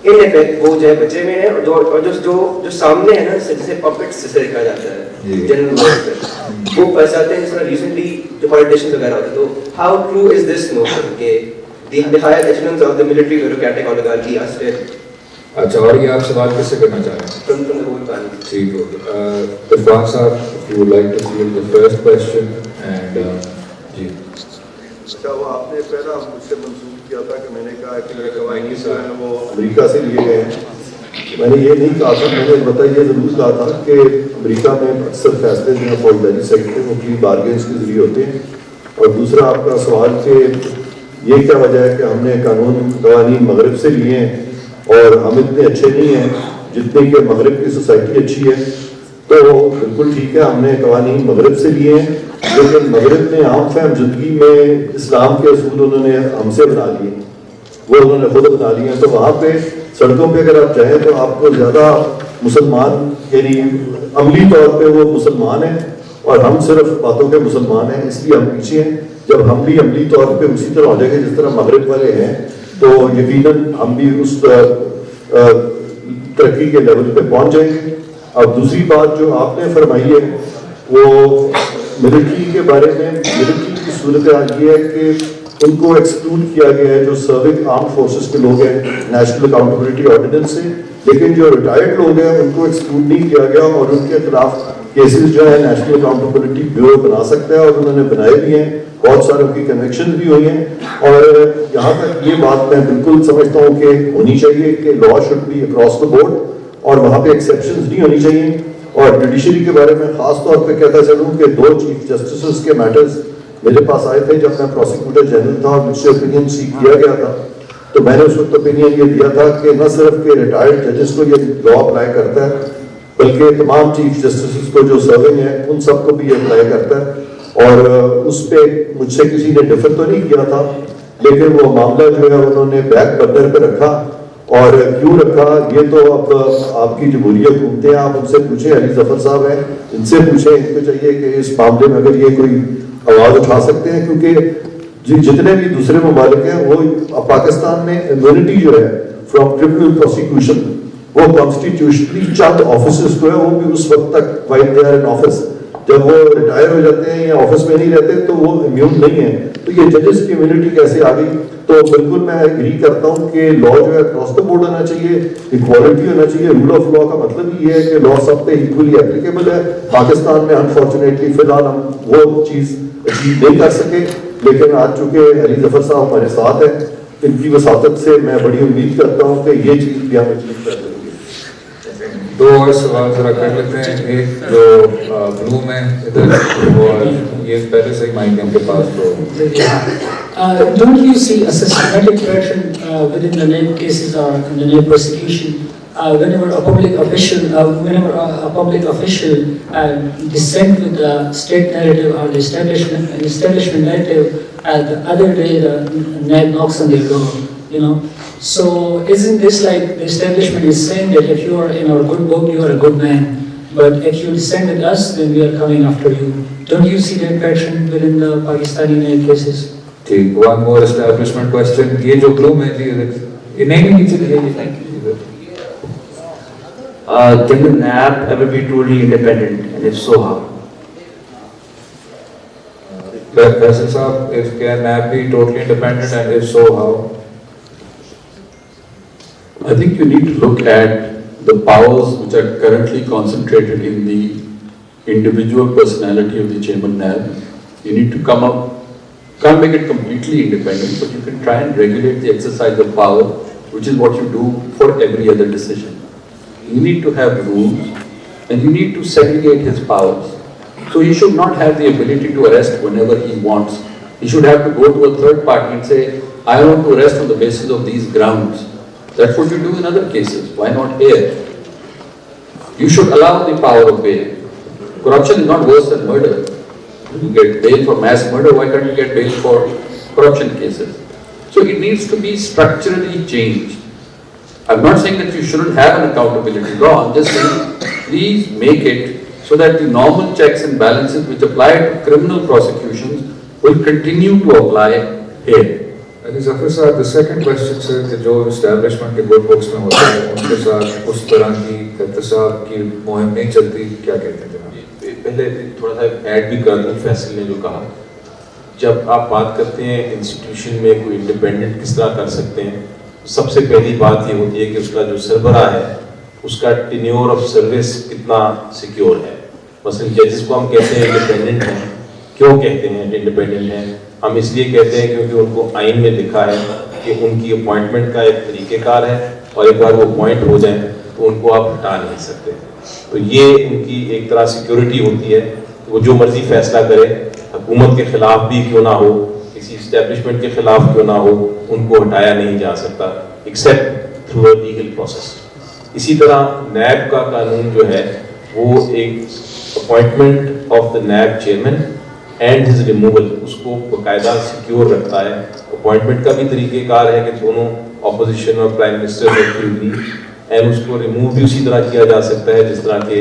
ان ایفیکٹ وہ جو ہے بچے میں ہیں, اور جو سامنے ہے نا جیسے پپٹس جیسے دیکھا جاتا ہے جنرل لا پہ وہ پیسے آتے ہیں. جس طرح ریسنٹلی جو پولیٹیشین وغیرہ ہوتے ہیں, تو how true is this notion کہ the higher echelons of the military bureaucratic oligarchy are still. اچھا, اور یہ آپ سوال کس سے کرنا چاہ رہے ہیں؟ From the whole panel. ٹھیک ہو. عرفان صاحب, if you would like to field the first question and جی. اچھا, وہ آپ نے پہلا مجھ سے منسوخ کیا تھا کہ میں نے کہا کہ میرے قوانین جو ہیں وہ امریکہ سے لیے گئے ہیں. میں نے یہ نہیں کہا تھا, میں نے البتہ یہ ضرور کہا تھا کہ امریکہ میں اکثر فیصلے جو ہیں فوجداری سیکٹر میں پلی بارگینس کے ذریعے ہوتے ہیں. اور دوسرا آپ کا سوال کہ یہ کیا وجہ ہے کہ ہم نے قوانین مغرب سے لیے ہیں اور ہم اتنے اچھے نہیں ہیں جتنے کہ مغرب کی سوسائٹی اچھی ہے. تو بالکل ٹھیک ہے, ہم نے قوانین مغرب سے لیے ہیں, لیکن مغرب نے عام فہم زندگی میں اسلام کے اصول انہوں نے ہم سے بنا لیے, وہ انہوں نے خود بنا لیے ہیں. تو وہاں پہ سڑکوں پہ اگر آپ جائیں تو آپ کو زیادہ مسلمان, یعنی عملی طور پہ وہ مسلمان ہیں اور ہم صرف باتوں کے مسلمان ہیں, اس لیے ہم پیچھے ہیں. جب ہم بھی عملی طور پہ اسی طرح ہو جائیں گے جس طرح مغرب والے ہیں تو یقیناً ہم بھی اس ترقی کے لیول پہ پہنچ جائیں گے. اب دوسری بات جو آپ نے فرمائی ہے وہ ملٹری کے بارے میں, ملٹری کی صورت یہ ہے کہ ان کو ایکسکلوڈ کیا گیا ہے جو سروک آرم فورسز کے لوگ ہیں نیشنل اکاؤنٹیبلٹی آرڈیننس سے, لیکن جو ریٹائرڈ لوگ ہیں ان کو ایکسکلوڈ نہیں کیا گیا اور ان کے خلاف کیسز جو ہے نیشنل اکاؤنٹیبلٹی بیورو بنا سکتا ہے اور انہوں نے بنائے بھی ہیں, بہت ساروں کی کنویکشن بھی ہوئی ہیں. اور یہاں تک یہ بات میں بالکل سمجھتا ہوں کہ ہونی چاہیے کہ law should be across the board اور وہاں پہ ایکسیپشنز نہیں ہونی چاہیے. اور جوڈیشری کے بارے میں خاص طور پہ کہتا چلوں کہ 2 چیف جسٹسز کے میٹرز میرے پاس آئے تھے جب میں پروسیکیوٹر جنرل تھا اور مجھ سے اوپینین سیکھ کیا گیا تھا. تو میں نے اس وقت اوپینین یہ دیا تھا کہ نہ صرف کہ ریٹائرڈ ججز کو یہ لا اپلائی کرتا ہے بلکہ تمام چیف جسٹسز کو جو سرونگ ہیں ان سب کو بھی یہ اپلائی کرتا ہے. اور اس پہ مجھ سے کسی نے ڈفر تو نہیں کیا تھا, لیکن وہ معاملہ جو ہے انہوں نے بیک برنر پہ رکھا. اور کیوں رکھا یہ تو اب آپ کی جمہوری حکومتیں, آپ ان سے پوچھیں, علی ظفر صاحب ہیں ان سے پوچھیں, ان کو چاہیے کہ اس معاملے میں اگر یہ کوئی آواز اٹھا سکتے ہیں, کیونکہ جتنے بھی دوسرے ممالک ہیں وہ پاکستان میں امیونٹی جو ہے فرام کرمنل پروسیکیوشن وہ کانسٹیٹیوشنلی چند آفیسز کو ہے, وہ بھی اس وقت تک while they are in office, جب وہ ریٹائر ہو جاتے ہیں یا آفس میں نہیں رہتے تو وہ امیون نہیں ہے. تو یہ ججز کی امیونٹی کیسے آ گئی؟ تو بالکل میں ایگری کرتا ہوں کہ لا جو ہے اکراس دا بورڈ ہونا چاہیے, ایکوالٹی ہونا چاہیے. رول آف لا کا مطلب یہ ہے کہ لا سب پہ ایکولی اپلیکیبل ہے. پاکستان میں انفارچونیٹلی فی الحال ہم وہ چیز اچیو نہیں کر سکے, لیکن آج چونکہ علی ظفر صاحب ہمارے ساتھ ہیں, ان کی وساطت سے میں بڑی امید کرتا ہوں کہ یہ چیز بھی ہم اچیو کر سکیں گے. دو اور سوال ذرا کر لیتے ہیں. ایک جو بلو میں ادھر, اور یہ پہلے سے ہی مائک ان کے پاس تو don't you see a systematic pattern within the NAB cases or in the NAB prosecution whenever a public official dissent with the state narrative or the establishment narrative, the other day the NAB knocks on their door, you know? So isn't this like the establishment is saying that if you are in our good book, you are a good man, but if you dissent with us, then we are coming after you? Don't you see that pattern within the Pakistani NAB cases? ٹھیک. One more establishment question. یہ جو بلو میں جی یہ نہیں نیچے Can the NAB ever be truly independent, and if so, how? Faisal Saab, if can NAB be totally independent, and if so, how? I think you need to look at the powers which are currently concentrated in the individual personality of the chairman NAB. You need to can't make it completely independent, but you can try and regulate the exercise of power, which is what you do for every other decision. You need to have rules, and you need to segregate his powers. So he should not have the ability to arrest whenever he wants. He should have to go to a third party and say, I want to arrest on the basis of these grounds. That's what you do in other cases. Why not here? You should allow the power of bail. Corruption is not worse than murder. You get bail for mass murder, why can't you get bail for corruption cases? So it needs to be structurally changed. I'm not saying that you shouldn't have an accountability law, I'm just saying please make it so that the normal checks and balances which apply to criminal prosecutions will continue to apply here. Ali Zafar صاحب, the second question سے کہ جو establishment کے good books میں ہوتا ہے ان کے ساتھ اس طرح کی احتساب کی مہم نہیں چلتی, کیا کہتے ہیں جناب؟ پہلے تھوڑا سا ایڈ بھی کر دوں فیصل نے جو کہا. جب آپ بات کرتے ہیں انسٹیٹیوشن میں کوئی انڈیپینڈنٹ کس طرح کر سکتے ہیں, سب سے پہلی بات یہ ہوتی ہے کہ اس کا جو سربراہ ہے اس کا ٹینیور آف سروس کتنا سیکیور ہے. مثلا ججز کو ہم کہتے ہیں انڈیپینڈنٹ ہیں. کیوں کہتے ہیں انڈیپینڈنٹ ہیں؟ ہم اس لیے کہتے ہیں کیونکہ ان کو آئین میں لکھا ہے کہ ان کی اپوائنٹمنٹ کا ایک طریقہ کار ہے, اور ایک بار وہ اپوائنٹ ہو جائیں تو ان کو آپ ہٹا نہیں سکتے. تو یہ ان کی ایک طرح سیکیورٹی ہوتی ہے. وہ جو مرضی فیصلہ کرے, حکومت کے خلاف بھی کیوں نہ ہو, کسی اسٹیبلشمنٹ کے خلاف کیوں نہ ہو, ان کو ہٹایا نہیں جا سکتا except through a legal process. اسی طرح نیب کا قانون جو ہے وہ ایک appointment of the NAB chairman and his removal اس کو باقاعدہ سیکیور رکھتا ہے. اپوائنٹمنٹ کا بھی طریقہ کار ہے کہ دونوں اپوزیشن اور پرائم منسٹر اینڈ اس کو ریموو بھی اسی طرح کیا جا سکتا ہے جس طرح کہ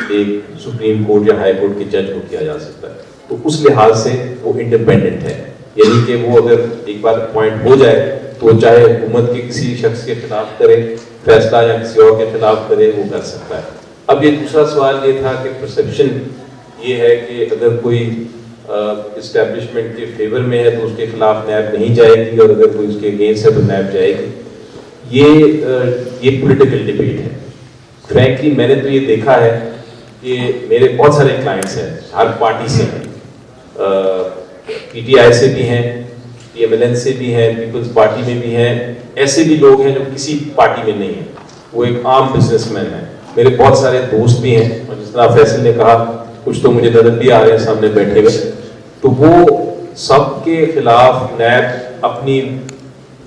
ایک سپریم کورٹ یا ہائی کورٹ کے جج کو کیا جا سکتا ہے. تو اس لحاظ سے وہ انڈیپینڈنٹ ہے, یعنی کہ وہ اگر ایک بار اپوائنٹ ہو جائے تو وہ چاہے حکومت کے کسی شخص کے خلاف کرے فیصلہ یا کسی اور کے خلاف کرے, وہ کر سکتا ہے. اب یہ دوسرا سوال یہ تھا کہ پرسیپشن یہ ہے کہ اگر کوئی اسٹیبلشمنٹ کے فیور میں ہے تو اس کے خلاف نیب نہیں جائے گی, اور اگر کوئی اس کے اگینسٹ ہے تو نیب جائے گی. یہ پولیٹیکل ڈبیٹ ہے. فرینکلی میں نے تو یہ دیکھا ہے کہ میرے بہت سارے کلائنٹس ہیں, ہر پارٹی سے ہیں, پی ٹی آئی سے بھی ہیں, پی ایم ایل این سے بھی ہیں, پیپلز پارٹی میں بھی ہیں, ایسے بھی لوگ ہیں جو کسی پارٹی میں نہیں ہیں, وہ ایک عام بزنس مین ہیں. میرے بہت سارے دوست بھی ہیں, اور جس طرح فیصل نے کہا کچھ تو مجھے نظر بھی آ رہے ہیں سامنے بیٹھے ہوئے, تو وہ سب کے خلاف نیب اپنی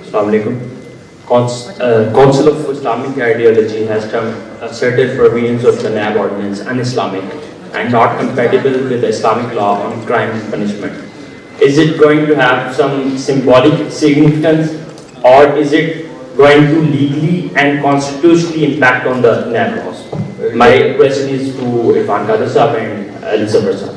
Assalamu alaikum. Council of Islamic Ideology has termed asserted provisions of the NAB ordinance un-Islamic and not compatible with the Islamic law on crime and punishment. Is it going to have some symbolic significance, or is it going to legally and constitutionally impact on the NAB laws? My question is to Irfan Qadir Sahab and Ali Sabr Sahab.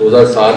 2007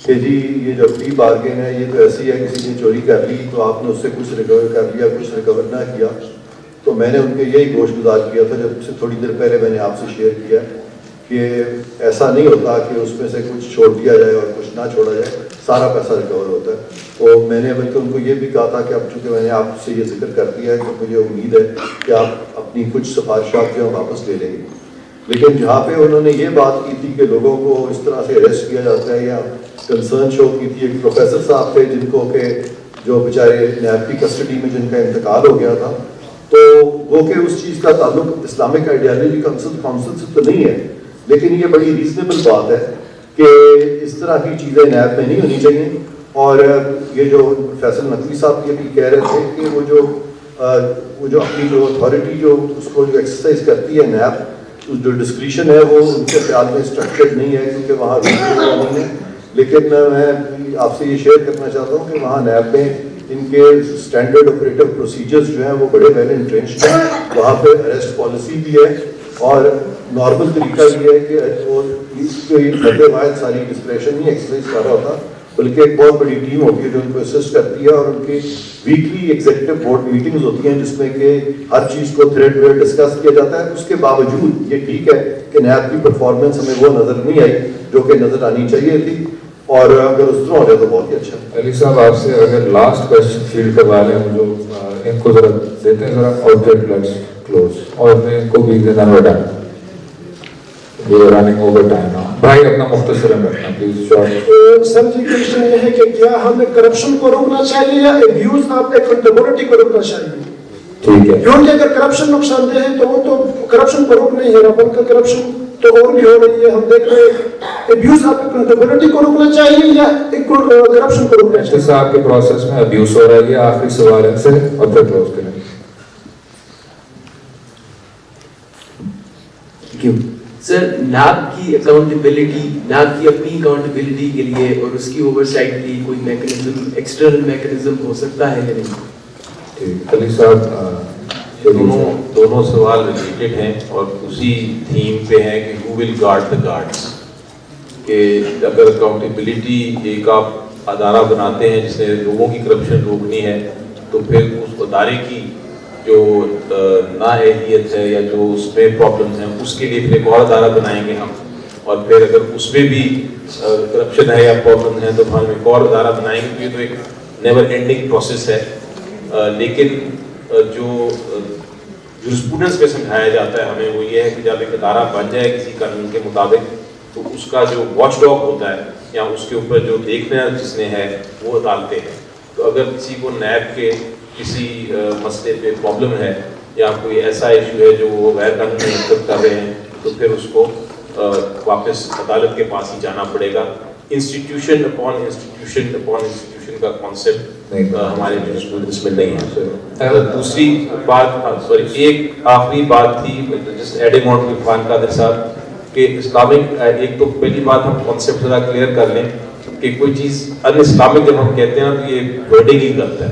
کہ جی یہ جو پری bargain ہے یہ تو ایسی ہے کسی نے چوری کر لی تو آپ نے اس سے کچھ ریکور کر لیا کچھ ریکور نہ کیا. تو میں نے ان کے یہی گوش گزار کیا تھا جب سے تھوڑی دیر پہلے میں نے آپ سے شیئر کیا کہ ایسا نہیں ہوتا کہ اس میں سے کچھ چھوڑ دیا جائے اور کچھ نہ چھوڑا جائے, سارا پیسہ ریکور ہوتا ہے. تو میں نے بلکہ ان کو یہ بھی کہا تھا کہ اب چونکہ میں نے آپ سے یہ ذکر کر دیا ہے کہ مجھے امید ہے کہ آپ اپنی کچھ سفارشات جو ہیں واپس لے لیں گے. لیکن جہاں پہ انہوں نے یہ بات کی تھی کہ لوگوں کو اس طرح سے اریسٹ کیا جاتا ہے یا کنسرن شو کی تھی, ایک پروفیسر صاحب تھے جن کو کہ جو بیچارے نیب کی کسٹڈی میں جن کا انتقال ہو گیا تھا, تو وہ کہ اس چیز کا تعلق اسلامک آئیڈیالوجی کونسل سے تو نہیں ہے, لیکن یہ بڑی ریزنیبل بات ہے کہ اس طرح کی چیزیں نیب میں نہیں ہونی چاہیے. اور یہ جو فیصل نقوی صاحب یہ بھی کہہ رہے تھے کہ وہ جو اپنی جو اتھارٹی جو اس کو جو ایکسرسائز کرتی ہے نیب, جو ڈسکریشن ہے وہ ان کے خیال میں اسٹرکچرڈ نہیں ہے کیونکہ وہاں نہیں ہے. لیکن میں آپ سے یہ شیئر کرنا چاہتا ہوں کہ وہاں نیب میں ان کے اسٹینڈرڈ آپریٹو پروسیجرز جو ہیں وہ بڑے ویل انٹرینچڈ ہیں. وہاں پہ اریسٹ پالیسی بھی ہے اور نارمل طریقہ یہ ہے کہ اس کو فرد واحد ساری ڈسکریشن نہیں ایکسرسائز کر رہا ہوتا, بلکہ ایک بہت بڑی ٹیم ہوتی ہے جو ان کو اسسٹ کرتی ہے, اور ان کی ویکلی ایگزیکٹو بورڈ میٹنگز ہوتی ہیں جس میں کہ ہر چیز کو تھریڈ ویڈ ڈسکس کیا جاتا ہے. اس کے باوجود یہ ٹھیک ہے کہ نیب کی پرفارمنس ہمیں وہ نظر نہیں آئی جو کہ نظر آنی چاہیے تھی, اور اگر اس طرح ہو جائے تو بہت ہی اچھا. علی صاحب آپ سے اگر لاسٹ کوشچن فیلڈ کروا لیں جو ان کو ذرا دیتے ہیں ذرا آبجیکٹ لیٹس کلوز, اور میں ان کو بھی دینا بیٹا رننگ اوور ٹائم. بھائی اپنا مختصر رکھنا پلیز. سر جی کوشچن یہ ہے کہ کیا ہمیں کرپشن کو روکنا چاہیے یا ابیوز آپ اکاؤنٹیبلٹی کو روکنا چاہیے؟ ٹھیک ہے, کیونکہ اگر کرپشن نقصان دہ ہے تو وہ تو کرپشن کو روک نہیں ہے, بلکہ کرپشن تو اور بھی ہو رہی ہے. ہم دیکھ رہے ہیں ابیوز آپ اکاؤنٹیبلٹی کو روکنا چاہیے یا کرپشن کو روکنا چاہیے؟ صاحب کے پروسیس میں ابیوز ہو رہا ہے. یہ آخری سوال ہے سے اور پھر کلوز کریں. سر نیب کی اکاؤنٹیبلٹی, نیب کی اپنی اکاؤنٹیبلٹی کے لیے اور اس کی اوور سائٹ کی کوئی میکنزم, ایکسٹرنل میکنزم ہو سکتا ہے یا نہیں؟ ٹھیک, علی صاحب دونوں سوال ریلیٹڈ ہیں اور اسی تھیم پہ ہیں کہ ہو ول گارڈ دا گارڈس. کہ اگر اکاؤنٹیبلٹی ایک آپ ادارہ بناتے ہیں جس نے لوگوں کی کرپشن روکنی ہے, تو پھر اس ادارے کی جو نااہلیت ہے یا جو اس میں پرابلمس ہیں اس کے لیے پھر ایک اور ادارہ بنائیں گے ہم, اور پھر اگر اس میں بھی کرپشن ہے یا پرابلم ہے تو ہم ایک اور ادارہ بنائیں گے. یہ تو ایک نیور اینڈنگ پروسیس ہے. لیکن جو جورسپروڈنس پہ سمجھایا جاتا ہے ہمیں وہ یہ ہے کہ جب ایک ادارہ بن جائے کسی قانون کے مطابق تو اس کا جو واچ ڈاگ ہوتا ہے یا اس کے اوپر جو دیکھنا جس نے ہے وہ عدالتیں ہیں. تو اگر کسی کو نیب کے کسی مسئلے پہ پرابلم ہے یا کوئی ایسا ایشو ہے جو وہ غیر قانونی حرکت کر رہے ہیں تو پھر اس کو واپس عدالت کے پاس ہی جانا پڑے گا. انسٹیٹیوشن اپون انسٹیٹیوشن کا کانسیپٹ ہمارے جورسپروڈنس میں نہیں ہے. دوسری بات ایک آخری بات تھی جس ایڈنگ آن ٹو عرفان قادر صاحب کہ اسلامک, ایک تو پہلی بات ہم کانسیپٹ ذرا کلیئر کر لیں کہ کوئی چیز ان اسلامک جب ہم کہتے ہیں تو یہ ورڈنگ ہی غلط ہے.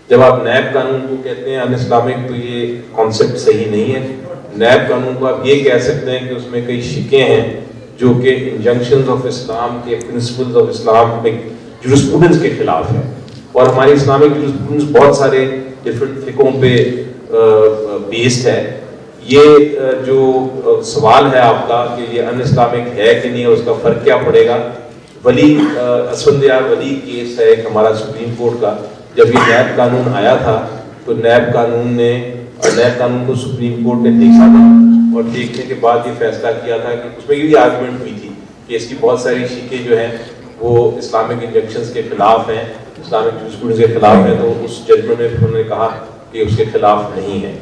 جب آپ نیب قانون کو کہتے ہیں ان اسلامک تو یہ کانسیپٹ صحیح نہیں ہے. نیب قانون کو آپ یہ کہہ سکتے ہیں کہ اس میں کئی شکیں ہیں جو کہ انجنکشنز آف اسلام کے پرنسپلز آف اسلام میں جورسپروڈنس کے خلاف ہے, اور ہماری اسلامک جورسپروڈنس بہت سارے ڈفرینٹ فقہوں پہ بیسڈ ہے. یہ جو سوال ہے آپ کا کہ یہ ان اسلامک ہے کہ نہیں, اس کا فرق کیا پڑے گا. ولی اسفندیار ولی کیس ہے ایک ہمارا سپریم کورٹ کا. جب یہ نیب قانون آیا تھا تو نیب قانون کو سپریم کورٹ نے دیکھا تھا اور دیکھنے کے بعد یہ فیصلہ کیا تھا کہ اس میں یہ آرگومنٹ ہوئی تھی کہ اس کی بہت ساری شیکیں جو ہیں وہ اسلامک انجیکشنز کے خلاف ہیں, اسلامک جورسپروڈنس کے خلاف ہیں. تو اس ججمنٹ میں انہوں نے کہا کہ اس کے خلاف نہیں ہے.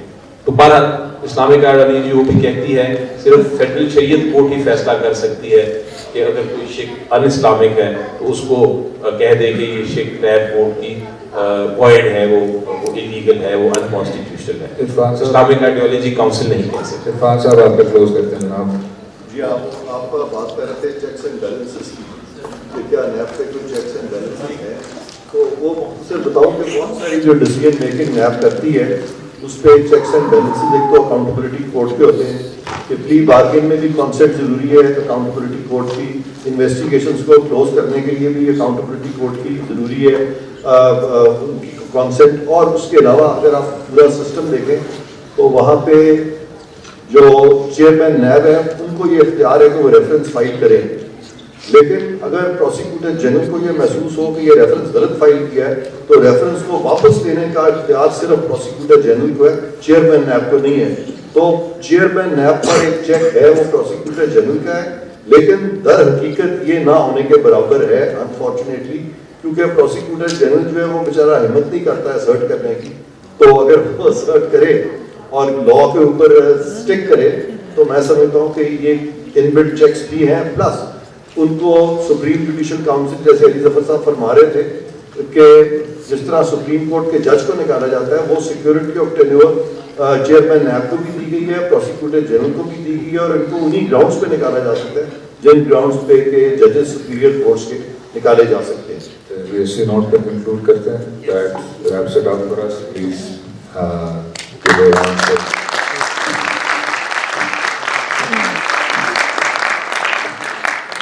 تو بہرحال اسلامک آئیڈیالوجی وہ بھی کہتی ہے صرف فیڈرل شریعت کورٹ ہی فیصلہ کر سکتی ہے کہ اگر کوئی شک ان اسلامک ہے تو اس کو کہہ دے کہ یہ شک نیب کورٹ کی وائڈ ہے, وہ انلیگل ہے, وہ ان کانسٹیٹیوشنل ہے. اسلامک آئیڈیالوجی کاؤنسل نہیں کہہ سکتے. عرفان صاحب آپ کا کلوز کرتے ہیں جناب. جی آپ بات کر رہے تھے چیکس اینڈ بیلنسز کی کہ کیا نیب پہ کوئی چیکس اینڈ بیلنسز ہے, تو وہ مختصر بتاؤں کہ بہت ساری جو ڈیسیجن میکنگ نیب کرتی ہے اس پہ چیکس اینڈ بیلنسز ایک تو اکاؤنٹیبلٹی کورٹ پہ ہوتے ہیں کہ پلی بارگین میں بھی کانسیپٹ ضروری ہے, اکاؤنٹیبلٹی کورٹ کی انویسٹیگیشنس کو کلوز کرنے کے لیے بھی اکاؤنٹیبلٹی کوڈ کی ضروری ہے کانسیپٹ. اور اس کے علاوہ اگر آپ پورا سسٹم دیکھیں تو وہاں پہ جو چیئرمین نیب ہیں ان کو یہ اختیار ہے کہ وہ ریفرنس فائل کریں, لیکن اگر پروسیکیوٹر جنرل کو یہ محسوس ہو کہ یہ ریفرنس غلط فائل کیا ہے تو ریفرنس کو واپس لینے کا اختیار صرف پروسیکیوٹر جنرل کو ہے, چیئرمین نیب کو نہیں ہے. تو چیئرمین نیب پر ایک چیک ہے وہ پروسیکیوٹر جنرل کا ہے, لیکن در حقیقت یہ نہ ہونے کے برابر ہے انفارچونیٹلی, کیونکہ پروسیکیوٹر جنرل جو ہے وہ بیچارہ ہمت نہیں کرتا ہے اسرٹ کرنے کی. تو اگر وہ اسرٹ کرے اور لا کے اوپر اسٹک کرے تو میں سمجھتا ہوں کہ یہ ان بلٹ چیکس بھی ہیں. پلس ان کو سپریم جوڈیشل کاؤنسل جیسے علی ظفر صاحب فرما رہے تھے کہ جس طرح سپریم کورٹ کے جج کو نکالا جاتا ہے وہ security of tenure chairman NAB کو بھی دی گئی ہے, پروسیکیوٹر جنرل کو بھی دی گئی ہے, اور ان کو انہی گراؤنڈس پہ نکالا جا سکتا ہے جن گراؤنڈس پہ کہ ججز سپیریئر کورٹس کے نکالے جا سکتے ہیں. We اسی نوٹ پہ کنکلوڈ کرتے ہیں. That wraps it up for us. Please give a round of